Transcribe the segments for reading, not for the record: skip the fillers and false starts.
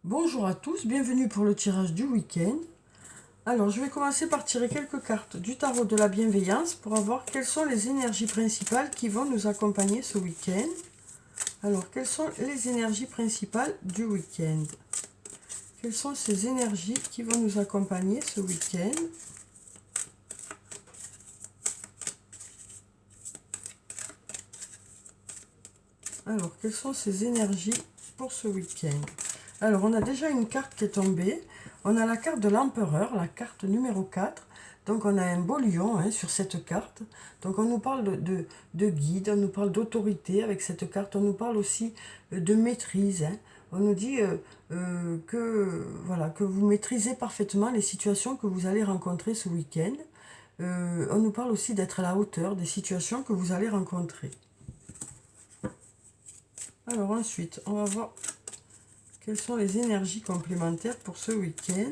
Bonjour à tous, bienvenue pour le tirage du week-end. Alors, je vais commencer par tirer quelques cartes du tarot de la bienveillance pour voir quelles sont les énergies principales qui vont nous accompagner ce week-end. Alors, quelles sont les énergies principales du week-end? Quelles sont ces énergies qui vont nous accompagner ce week-end? Alors, quelles sont ces énergies pour ce week-end? Alors, on a déjà une carte qui est tombée. On a la carte de l'empereur, la carte numéro 4. Donc, on a un beau lion sur cette carte. Donc, on nous parle de guide, on nous parle d'autorité avec cette carte. On nous parle aussi de maîtrise. On nous dit voilà, que vous maîtrisez parfaitement les situations que vous allez rencontrer ce week-end. On nous parle aussi d'être à la hauteur des situations que vous allez rencontrer. Alors ensuite, on va voir quelles sont les énergies complémentaires pour ce week-end.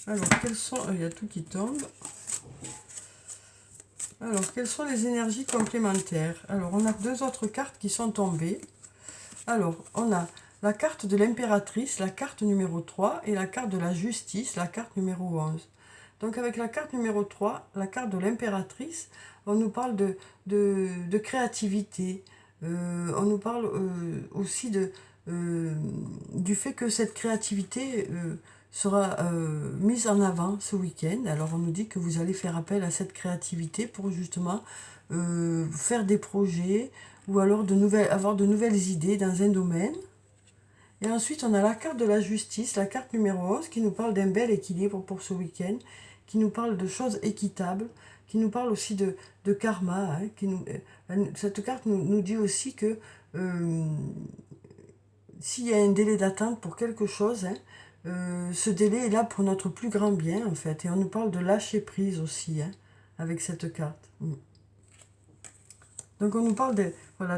Alors, quelles sont... il y a tout qui tombe. Alors, quelles sont les énergies complémentaires? Alors, on a deux autres cartes qui sont tombées. Alors, on a la carte de l'impératrice, la carte numéro 3, et la carte de la justice, la carte numéro 11. Donc, avec la carte numéro 3, la carte de l'impératrice, on nous parle de créativité. On nous parle aussi du fait que cette créativité sera mise en avant ce week-end. Alors on nous dit que vous allez faire appel à cette créativité pour justement faire des projets ou alors avoir de nouvelles idées dans un domaine. Et ensuite on a la carte de la justice, la carte numéro 11 qui nous parle d'un bel équilibre pour ce week-end, qui nous parle de choses équitables, qui nous parle aussi de karma. Cette carte nous dit aussi que s'il y a un délai d'attente pour quelque chose, ce délai est là pour notre plus grand bien en fait. Et on nous parle de lâcher prise aussi avec cette carte. Donc on nous parle voilà,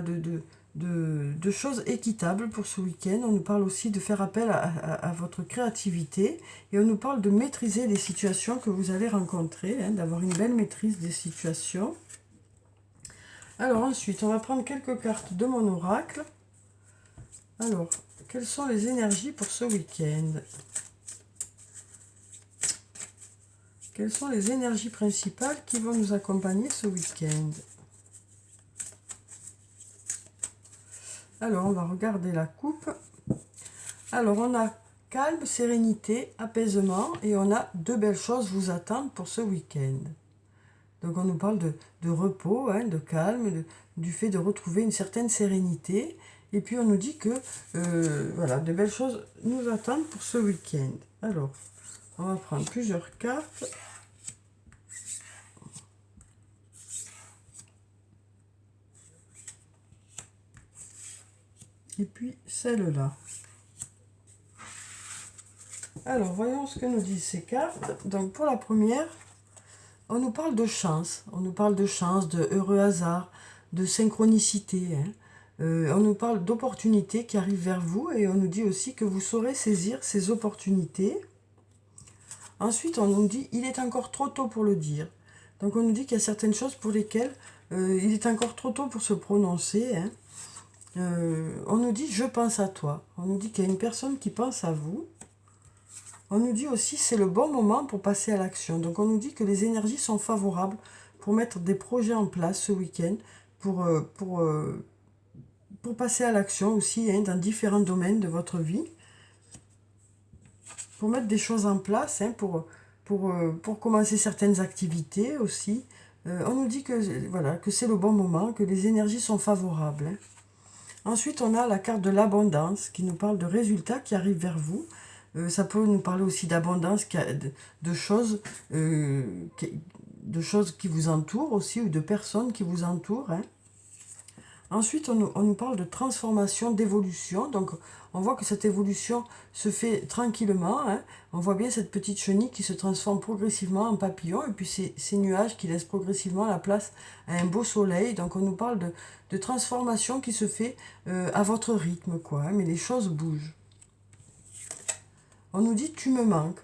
de choses équitables pour ce week-end. On nous parle aussi de faire appel à votre créativité. Et on nous parle de maîtriser les situations que vous allez rencontrer, d'avoir une belle maîtrise des situations. Alors ensuite, on va prendre quelques cartes de mon oracle. Alors, quelles sont les énergies pour ce week-end? Quelles sont les énergies principales qui vont nous accompagner ce week-end? Alors, on va regarder la coupe. Alors, on a calme, sérénité, apaisement et on a deux belles choses vous attendent pour ce week-end. Donc, on nous parle de repos, de calme, du fait de retrouver une certaine sérénité. Et puis, on nous dit que voilà, de belles choses nous attendent pour ce week-end. Alors, on va prendre plusieurs cartes. Et puis celle-là. Alors, voyons ce que nous disent ces cartes. Donc, pour la première, on nous parle de chance. On nous parle de chance, de heureux hasard, de synchronicité. On nous parle d'opportunités qui arrivent vers vous et on nous dit aussi que vous saurez saisir ces opportunités. Ensuite, on nous dit il est encore trop tôt pour le dire. Donc, on nous dit qu'il y a certaines choses pour lesquelles il est encore trop tôt pour se prononcer. On nous dit je pense à toi. On nous dit qu'il y a une personne qui pense à vous. On nous dit aussi c'est le bon moment pour passer à l'action. Donc on nous dit que les énergies sont favorables pour mettre des projets en place ce week-end, pour passer à l'action aussi dans différents domaines de votre vie, pour mettre des choses en place, pour commencer certaines activités aussi. On nous dit que, voilà, que c'est le bon moment, que les énergies sont favorables. Ensuite, on a la carte de l'abondance qui nous parle de résultats qui arrivent vers vous. Ça peut nous parler aussi d'abondance, de choses qui vous entourent aussi, ou de personnes qui vous entourent. Ensuite, on nous parle de transformation, d'évolution. Donc, on voit que cette évolution se fait tranquillement. On voit bien cette petite chenille qui se transforme progressivement en papillon. Et puis, ces nuages qui laissent progressivement la place à un beau soleil. Donc, on nous parle de transformation qui se fait à votre rythme, quoi. Mais les choses bougent. On nous dit « tu me manques ».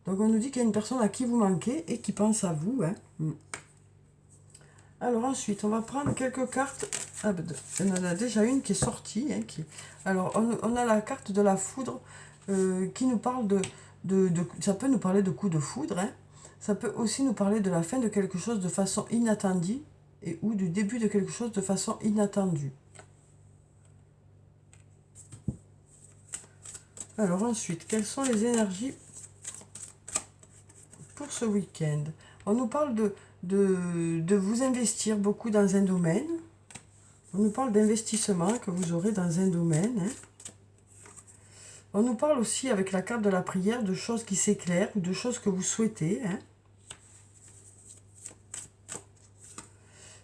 Donc, on nous dit qu'il y a une personne à qui vous manquez et qui pense à vous. Alors ensuite, on va prendre quelques cartes. Ah, ben, il y en a déjà une qui est sortie. Hein, Alors, on a la carte de la foudre qui nous parle ça peut nous parler de coups de foudre. Hein. Ça peut aussi nous parler de la fin de quelque chose de façon inattendue ou du début de quelque chose de façon inattendue. Alors ensuite, quelles sont les énergies pour ce week-end? On nous parle de vous investir beaucoup dans un domaine. On nous parle d'investissement que vous aurez dans un domaine. Hein. On nous parle aussi avec la carte de la prière de choses qui s'éclairent ou de choses que vous souhaitez. Hein.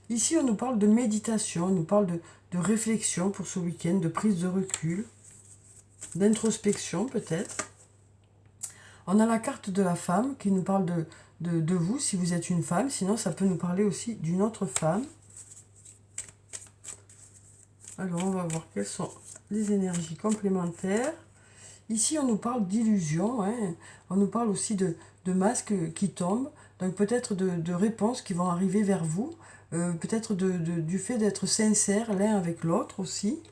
Ici, on nous parle de méditation, on nous parle de réflexion pour ce week-end, de prise de recul, d'introspection peut-être. On a la carte de la femme qui nous parle de vous si vous êtes une femme, sinon ça peut nous parler aussi d'une autre femme. Alors on va voir quelles sont les énergies complémentaires. Ici on nous parle d'illusion, hein. On nous parle aussi de masques qui tombent, donc peut-être de réponses qui vont arriver vers vous, peut-être du fait d'être sincère l'un avec l'autre aussi,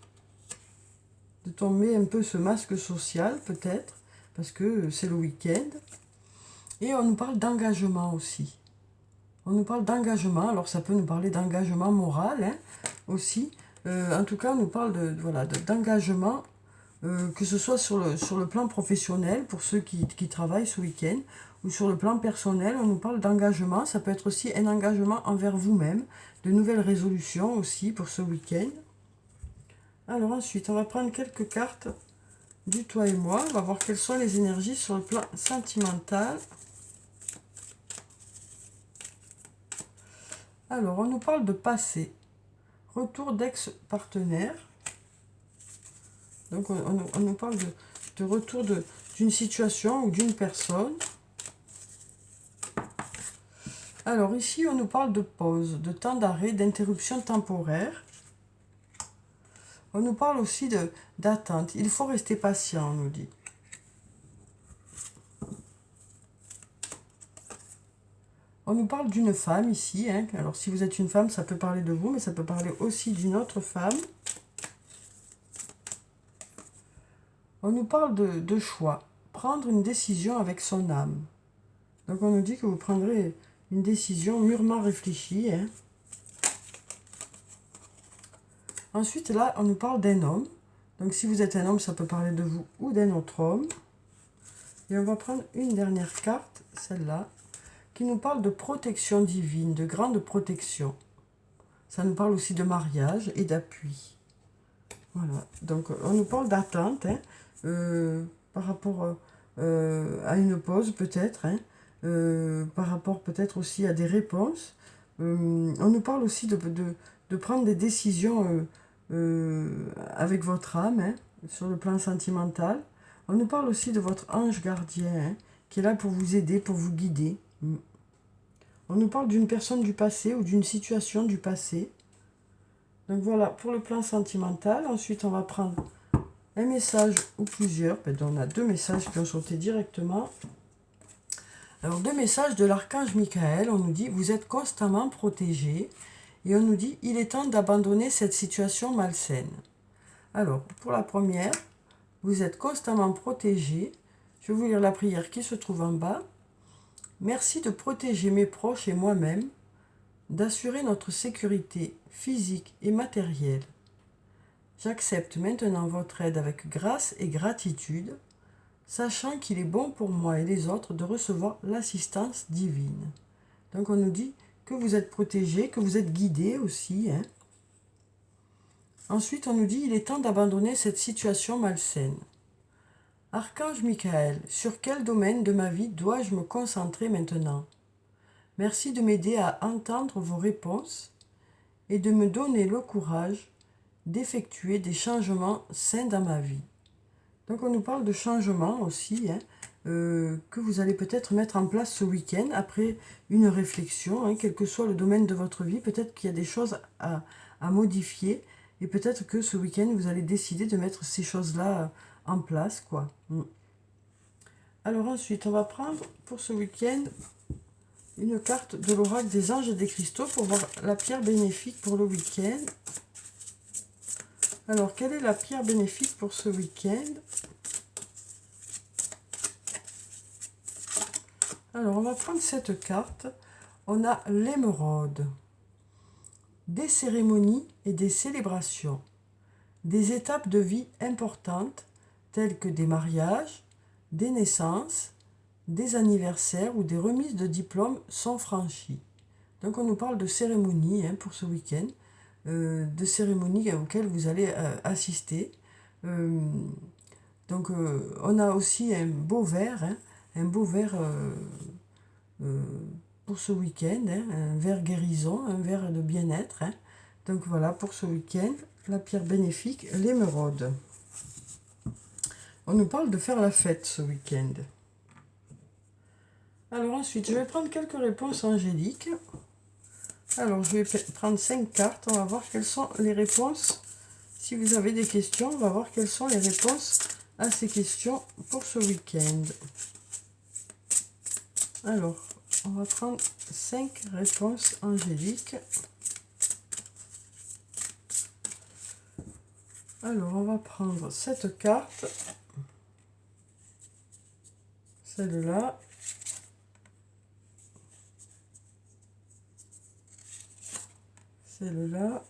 de tomber un peu ce masque social peut-être, parce que c'est le week-end. Et on nous parle d'engagement aussi. On nous parle d'engagement, alors ça peut nous parler d'engagement moral hein, aussi. En tout cas, on nous parle d'engagement, que ce soit sur le plan professionnel, pour ceux qui travaillent ce week-end, ou sur le plan personnel, on nous parle d'engagement. Ça peut être aussi un engagement envers vous-même, de nouvelles résolutions aussi pour ce week-end. Alors ensuite, on va prendre quelques cartes du toi et moi. On va voir quelles sont les énergies sur le plan sentimental. Alors, on nous parle de passé, retour d'ex-partenaire. Donc, on nous parle de retour d'une situation ou d'une personne. Alors, ici, on nous parle de pause, de temps d'arrêt, d'interruption temporaire. On nous parle aussi d'attente. Il faut rester patient, on nous dit. On nous parle d'une femme ici. Hein. Alors, si vous êtes une femme, ça peut parler de vous, mais ça peut parler aussi d'une autre femme. On nous parle de choix. Prendre une décision avec son âme. Donc, on nous dit que vous prendrez une décision mûrement réfléchie. Hein. Ensuite, là, on nous parle d'un homme. Donc, si vous êtes un homme, ça peut parler de vous ou d'un autre homme. Et on va prendre une dernière carte, celle-là, qui nous parle de protection divine, de grande protection. Ça nous parle aussi de mariage et d'appui. Voilà, donc on nous parle d'attente, hein, par rapport à une pause peut-être, hein, par rapport peut-être aussi à des réponses. On nous parle aussi de prendre des décisions avec votre âme, hein, sur le plan sentimental. On nous parle aussi de votre ange gardien, hein, qui est là pour vous aider, pour vous guider. On nous parle d'une personne du passé ou d'une situation du passé. Donc voilà, pour le plan sentimental. Ensuite, on va prendre un message ou plusieurs. On a deux messages qui ont sauté directement. Alors, deux messages de l'archange Michael. On nous dit, vous êtes constamment protégé. Et on nous dit, il est temps d'abandonner cette situation malsaine. Alors, pour la première, vous êtes constamment protégé. Je vais vous lire la prière qui se trouve en bas. Merci de protéger mes proches et moi-même, d'assurer notre sécurité physique et matérielle. J'accepte maintenant votre aide avec grâce et gratitude, sachant qu'il est bon pour moi et les autres de recevoir l'assistance divine. Donc on nous dit que vous êtes protégé, que vous êtes guidé aussi. Hein. Ensuite on nous dit il est temps d'abandonner cette situation malsaine. Archange Michael, sur quel domaine de ma vie dois-je me concentrer maintenant? Merci de m'aider à entendre vos réponses et de me donner le courage d'effectuer des changements sains dans ma vie. Donc on nous parle de changements aussi, hein, que vous allez peut-être mettre en place ce week-end après une réflexion, hein, quel que soit le domaine de votre vie. Peut-être qu'il y a des choses à modifier et peut-être que ce week-end vous allez décider de mettre ces choses-là en place, quoi. Alors ensuite, on va prendre pour ce week-end une carte de l'oracle des anges et des cristaux pour voir la pierre bénéfique pour le week-end. Alors, quelle est la pierre bénéfique pour ce week-end? Alors, on va prendre cette carte. On a l'émeraude. Des cérémonies et des célébrations. Des étapes de vie importantes, telles que des mariages, des naissances, des anniversaires ou des remises de diplômes sont franchies. Donc, on nous parle de cérémonies pour ce week-end. De cérémonies auxquelles vous allez assister. Donc on a aussi un beau verre pour ce week-end, un verre guérison, un verre de bien-être. Donc voilà, pour ce week-end, la pierre bénéfique, l'émeraude. On nous parle de faire la fête ce week-end. Alors ensuite, je vais prendre quelques réponses angéliques. Alors, je vais prendre 5 cartes. On va voir quelles sont les réponses. Si vous avez des questions, on va voir quelles sont les réponses à ces questions pour ce week-end. Alors, on va prendre 5 réponses angéliques. Alors, on va prendre cette carte. Celle-là. Celle-là.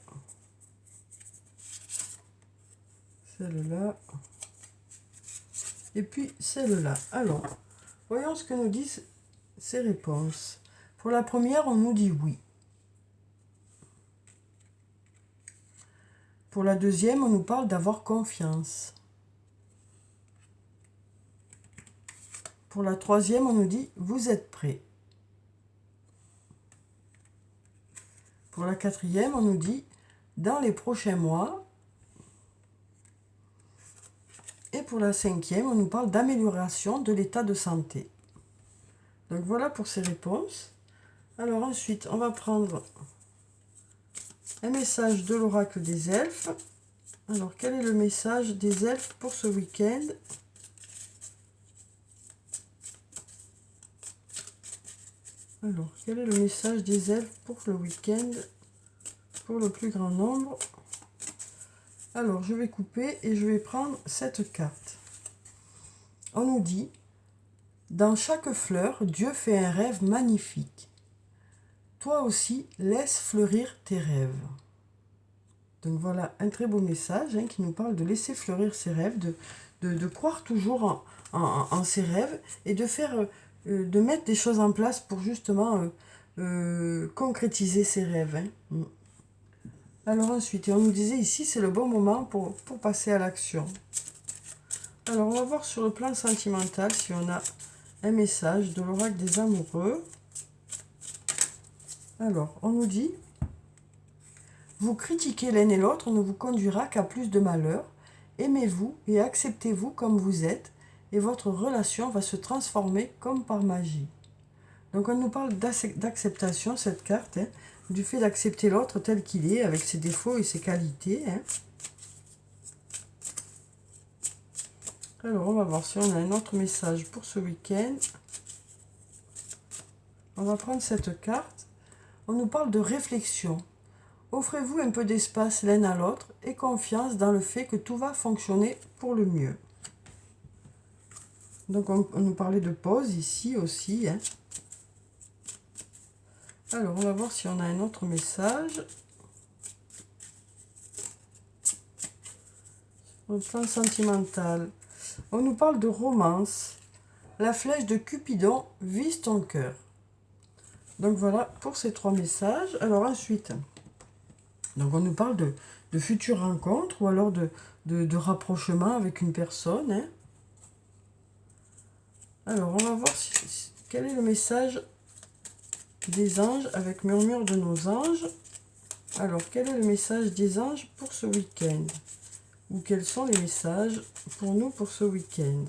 Celle-là. Et puis celle-là. Alors, voyons ce que nous disent ces réponses. Pour la première, on nous dit oui. Pour la deuxième, on nous parle d'avoir confiance. Pour la troisième, on nous dit vous êtes prêts. Pour la quatrième, on nous dit dans les prochains mois. Et pour la cinquième, on nous parle d'amélioration de l'état de santé. Donc voilà pour ces réponses. Alors ensuite, on va prendre un message de l'oracle des elfes. Alors, quel est le message des elfes pour ce week-end? Alors, quel est le message des elfes pour le week-end pour le plus grand nombre? Alors, je vais couper et je vais prendre cette carte. On nous dit, dans chaque fleur, Dieu fait un rêve magnifique. Toi aussi, laisse fleurir tes rêves. Donc voilà, un très beau message qui nous parle de laisser fleurir ses rêves, de croire toujours en ses rêves et de faire, de mettre des choses en place pour justement concrétiser ses rêves. Alors ensuite, on nous disait ici, c'est le bon moment pour passer à l'action. Alors on va voir sur le plan sentimental si on a un message de l'oracle des amoureux. Alors, on nous dit, vous critiquer l'un et l'autre ne vous conduira qu'à plus de malheur. Aimez-vous et acceptez-vous comme vous êtes et votre relation va se transformer comme par magie. Donc on nous parle d'acceptation, cette carte, du fait d'accepter l'autre tel qu'il est, avec ses défauts et ses qualités. Alors on va voir si on a un autre message pour ce week-end. On va prendre cette carte. On nous parle de réflexion. Offrez-vous un peu d'espace l'un à l'autre et confiance dans le fait que tout va fonctionner pour le mieux. Donc on nous parlait de pause ici aussi. Alors on va voir si on a un autre message. Sur le plan sentimental. On nous parle de romance. La flèche de Cupidon vise ton cœur. Donc voilà pour ces 3 messages. Alors ensuite, donc on nous parle de futures rencontres ou alors de rapprochement avec une personne. Alors on va voir quel est le message des anges avec murmure de nos anges. Alors quel est le message des anges pour ce week-end? Ou quels sont les messages pour nous pour ce week-end?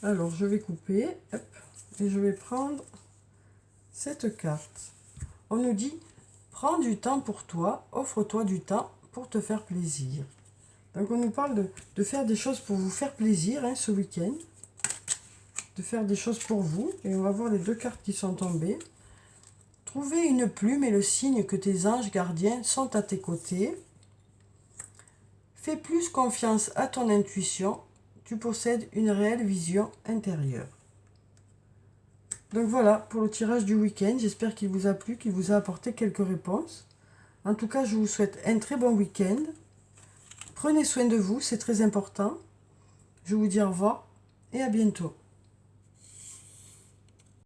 Alors, je vais couper, hop, et je vais prendre cette carte. On nous dit, prends du temps pour toi, offre-toi du temps pour te faire plaisir. Donc on nous parle de faire des choses pour vous faire plaisir hein, ce week-end. De faire des choses pour vous. Et on va voir les 2 cartes qui sont tombées. Trouver une plume est le signe que tes anges gardiens sont à tes côtés. Fais plus confiance à ton intuition. Tu possèdes une réelle vision intérieure. Donc voilà pour le tirage du week-end. J'espère qu'il vous a plu, qu'il vous a apporté quelques réponses. En tout cas, je vous souhaite un très bon week-end. Prenez soin de vous, c'est très important. Je vous dis au revoir et à bientôt.